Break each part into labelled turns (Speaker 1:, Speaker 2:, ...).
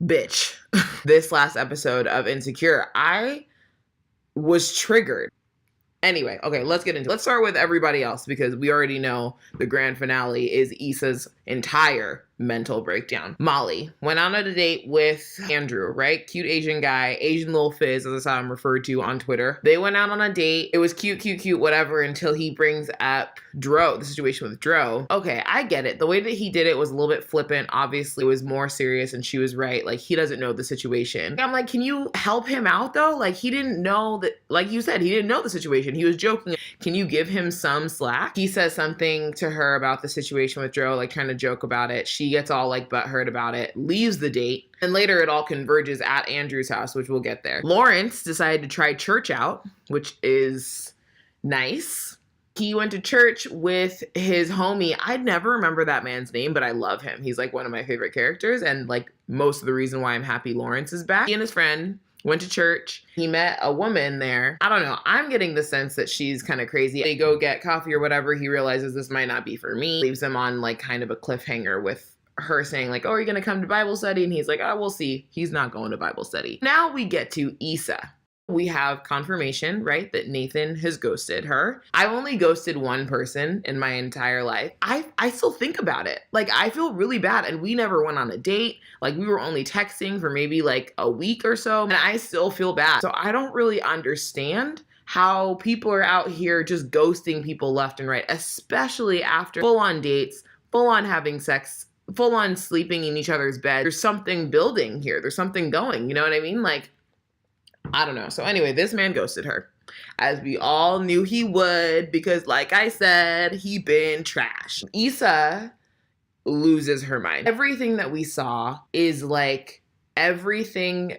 Speaker 1: bitch. This last episode of Insecure, I was triggered. Anyway, okay, let's get into it. Let's start with everybody else because we already know the grand finale is Issa's entire mental breakdown. Molly went on a date with Andrew, right? Cute Asian guy, Asian little fizz, as I saw him referred to on Twitter. They went out on a date. It was cute, whatever, until he brings up Dro, the situation with Dro. Okay, I get it. The way that he did it was a little bit flippant. Obviously, it was more serious, and she was right. Like, he doesn't know the situation. I'm like, can you help him out, though? Like, he didn't know that, like you said, he didn't know the situation. He was joking. Can you give him some slack? He says something to her about the situation with Dro, like, trying to joke about it. She gets all, like, butthurt about it, leaves the date, and later it all converges at Andrew's house, which we'll get there. Lawrence decided to try church out, which is nice. He went to church with his homie. I'd never remember that man's name, but I love him. He's like one of my favorite characters, and like most of the reason why I'm happy Lawrence is back. He and his friend went to church. He met a woman there. I don't know. I'm getting the sense that she's kind of crazy. They go get coffee or whatever. He realizes this might not be for me. Leaves him on like kind of a cliffhanger with her saying like, oh, are you going to come to Bible study? And he's like, oh, we'll see. He's not going to Bible study. Now we get to Issa. We have confirmation, right, that Nathan has ghosted her. I've only ghosted one person in my entire life. I still think about it. Like, I feel really bad. And we never went on a date. Like, we were only texting for maybe like a week or so. And I still feel bad. So I don't really understand how people are out here just ghosting people left and right, especially after full-on dates, full-on having sex, full-on sleeping in each other's bed. There's something building here. There's something going. You know what I mean? Like, I don't know. So anyway, this man ghosted her, as we all knew he would, because like I said, he been trash. Issa loses her mind. Everything that we saw is like everything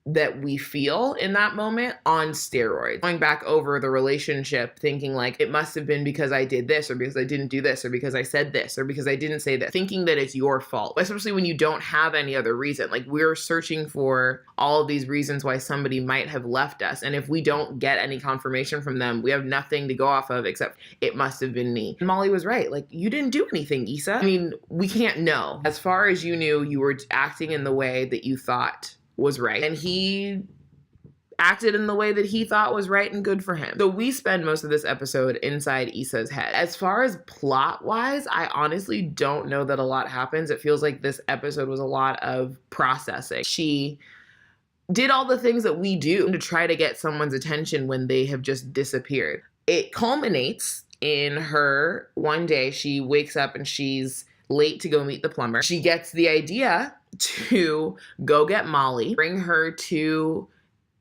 Speaker 1: that we feel in that moment on steroids. Going back over the relationship, thinking like it must have been because I did this or because I didn't do this or because I said this or because I didn't say this. Thinking that it's your fault, especially when you don't have any other reason. Like, we're searching for all of these reasons why somebody might have left us. And if we don't get any confirmation from them, we have nothing to go off of except it must have been me. And Molly was right. Like, you didn't do anything, Issa. I mean, we can't know. As far as you knew, you were acting in the way that you thought was right. And he acted in the way that he thought was right and good for him. So we spend most of this episode inside Issa's head. As far as plot-wise, I honestly don't know that a lot happens. It feels like this episode was a lot of processing. She did all the things that we do to try to get someone's attention when they have just disappeared. It culminates in her one day. She wakes up and she's late to go meet the plumber. She gets the idea to go get Molly, bring her to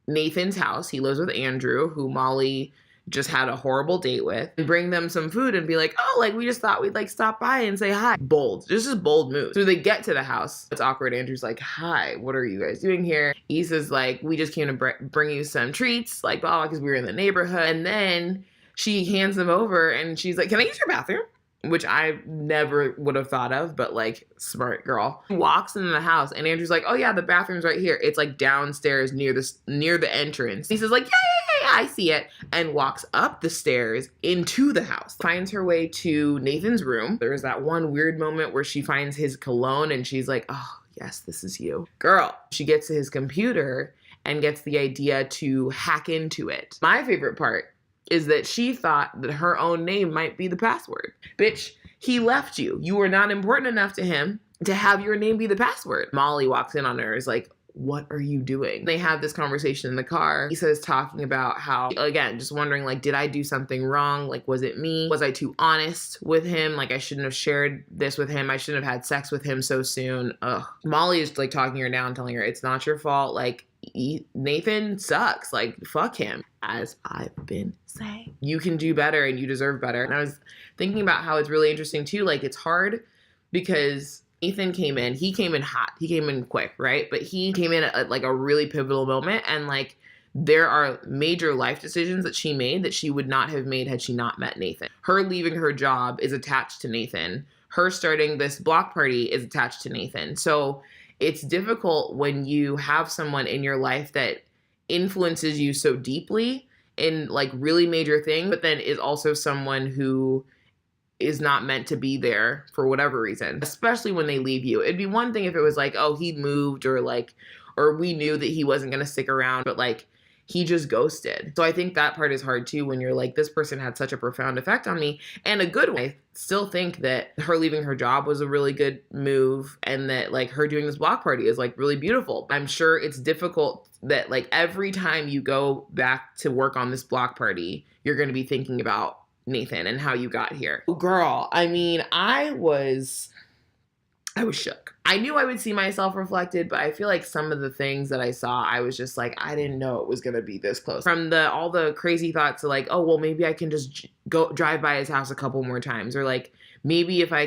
Speaker 1: Nathan's house. He lives with Andrew, who Molly just had a horrible date with, and bring them some food and be like, oh, like, we just thought we'd like stop by and say hi. Bold. This is bold move. So they get to the house. It's awkward. Andrew's like, hi, what are you guys doing here? Issa's like, we just came to bring you some treats, like, blah, because we were in the neighborhood. And then she hands them over and she's like, can I use your bathroom? Which I never would have thought of, but like, smart girl. Walks into the house and Andrew's like, oh yeah, the bathroom's right here. It's like downstairs near the entrance. He says like, yeah, I see it. And walks up the stairs into the house. Finds her way to Nathan's room. There's that one weird moment where she finds his cologne and she's like, oh yes, this is you. Girl. She gets to his computer and gets the idea to hack into it. My favorite part is that she thought that her own name might be the password. Bitch, he left you. You were not important enough to him to have your name be the password. Molly walks in on her, is like, what are you doing? They have this conversation in the car. Issa's talking about how, again, just wondering, like, did I do something wrong? Like, was it me? Was I too honest with him? Like, I shouldn't have shared this with him. I shouldn't have had sex with him so soon. Ugh. Molly is, like, talking her down, telling her it's not your fault. Like, Nathan sucks. Like, fuck him. As I've been saying, you can do better and you deserve better. And I was thinking about how it's really interesting too. Like, it's hard because Nathan came in, he came in hot, he came in quick, right? But he came in at like a really pivotal moment. And like, there are major life decisions that she made that she would not have made had she not met Nathan. Her leaving her job is attached to Nathan. Her starting this block party is attached to Nathan. So it's difficult when you have someone in your life that influences you so deeply in like really major things, but then is also someone who is not meant to be there for whatever reason, especially when they leave you. It'd be one thing if it was like, oh, he moved, or we knew that he wasn't going to stick around, but like he just ghosted. So I think that part is hard too, when you're like, this person had such a profound effect on me, and a good one. I still think that her leaving her job was a really good move, and that like her doing this block party is like really beautiful. I'm sure it's difficult that like every time you go back to work on this block party, you're going to be thinking about Nathan and how you got here. Girl, I mean, I was shook. I knew I would see myself reflected, but I feel like some of the things that I saw, I was just like, I didn't know it was going to be this close. From all the crazy thoughts of like, oh, well, maybe I can just go drive by his house a couple more times, or like, maybe if I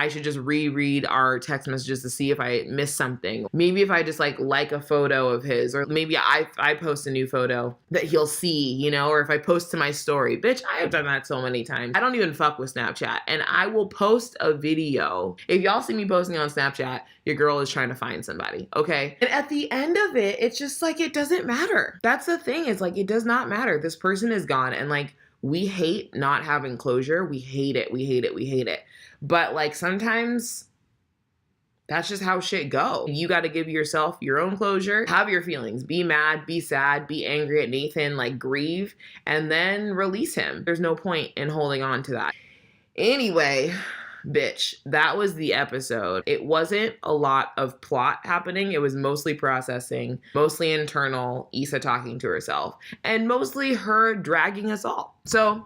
Speaker 1: should just reread our text messages to see if I missed something. Maybe if I just like a photo of his, or maybe I post a new photo that he'll see, you know, or if I post to my story. Bitch, I have done that so many times. I don't even fuck with Snapchat, and I will post a video. If y'all see me posting on Snapchat, your girl is trying to find somebody, okay? And at the end of it, it's just like, it doesn't matter. That's the thing, is like, it does not matter. This person is gone, and like, we hate not having closure. We hate it. We hate it. We hate it. But like sometimes that's just how shit go. You got to give yourself your own closure. Have your feelings. Be mad, be sad, be angry at Nathan, like grieve, and then release him. There's no point in holding on to that. Anyway, bitch, that was the episode. It wasn't a lot of plot happening. It was mostly processing, mostly internal, Issa talking to herself, and mostly her dragging us all. So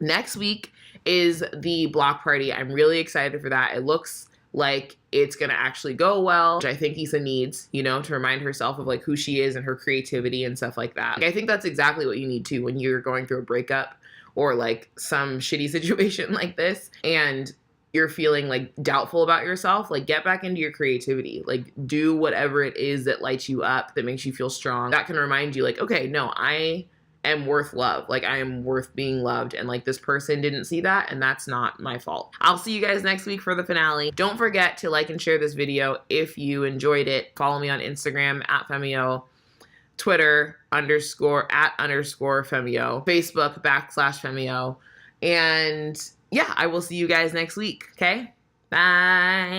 Speaker 1: next week is the block party. I'm really excited for that. It looks like it's going to actually go well, which I think Issa needs, you know, to remind herself of like who she is and her creativity and stuff like that. I think that's exactly what you need to when you're going through a breakup, or like some shitty situation like this, and you're feeling like doubtful about yourself. Like, get back into your creativity. Like, do whatever it is that lights you up, that makes you feel strong. That can remind you like, okay, no, I am worth love. Like, I am worth being loved. And like, this person didn't see that, and that's not my fault. I'll see you guys next week for the finale. Don't forget to like and share this video if you enjoyed it. Follow me on Instagram at Femio, Twitter _@_Femio, Facebook /Femio. And yeah, I will see you guys next week. Okay? Bye.